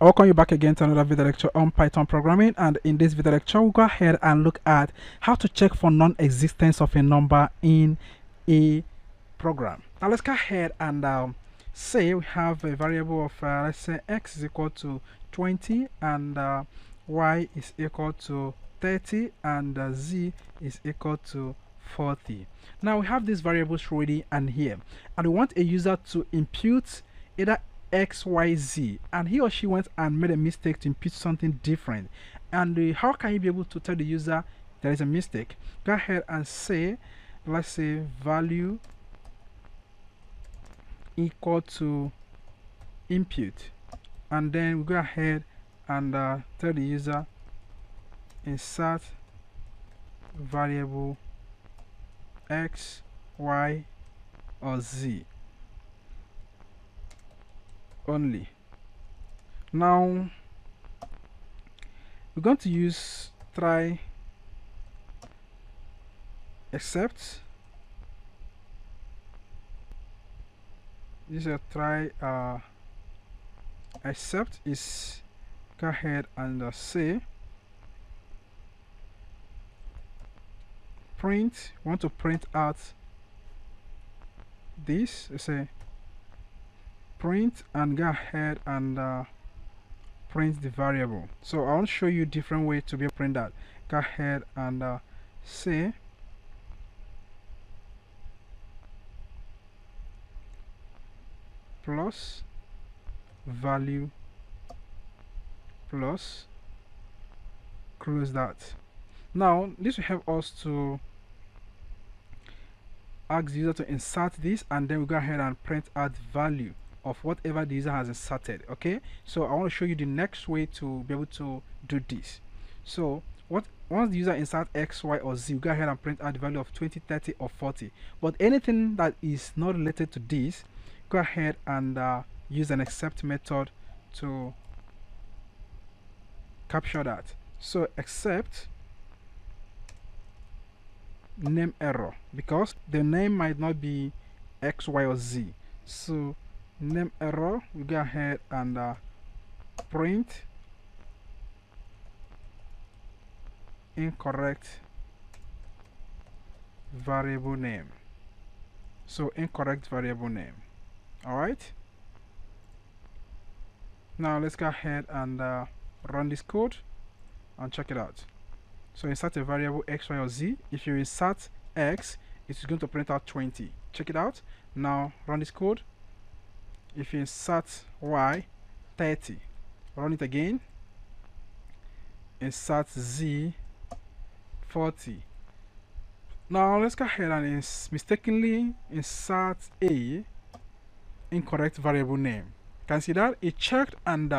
Welcome you back again to another video lecture on Python programming, and in this video lecture we'll go ahead and look at how to check for non-existence of a number in a program. Now let's go ahead and say we have a variable of let's say x is equal to 20 and y is equal to 30 and z is equal to 40. Now we have these variables ready and here, and we want a user to impute either x, y, z, and he or she went and made a mistake to impute something different. And how can you be able to tell the user there is a mistake? Go ahead and say, let's say value equal to input, and then we go ahead and tell the user insert variable x, y, or z only. Now we're going to use try except. This is a try except is go ahead and say print. We want to print out this. Say print and go ahead and print the variable. So I want to show you different way to be able to print that. Go ahead and say plus value plus close that. Now this will help us to ask the user to insert this, and then we go ahead and print out value of whatever the user has inserted. Okay, so I want to show you the next way to be able to do this. So once the user insert x, y, or z, we go ahead and print out the value of 20, 30, or 40. But anything that is not related to this, go ahead and use an except method to capture that. So except name error, because the name might not be x, y, or z. So name error, we go ahead and print incorrect variable name. So incorrect variable name. Alright, now let's go ahead and run this code and check it out. So insert a variable x, y, or z. If you insert x, it's going to print out 20. Check it out. Now run this code. If you insert y, 30. Run it again. Insert z, 40. Now let's go ahead and mistakenly insert a incorrect variable name. Can see that it checked and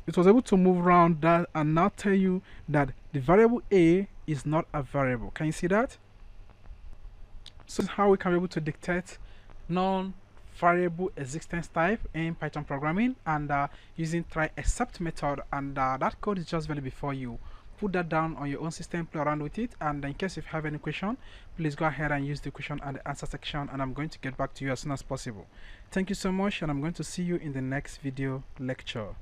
it was able to move around that and now tell you that the variable a is not a variable. Can you see that? So this is how we can be able to dictate non-variable existence type in Python programming, and using try except method, and that code is just valid before you put that down on your own system, play around with it, and in case if you have any question, please go ahead and use the question and the answer section, and I'm going to get back to you as soon as possible. Thank you so much, and I'm going to see you in the next video lecture.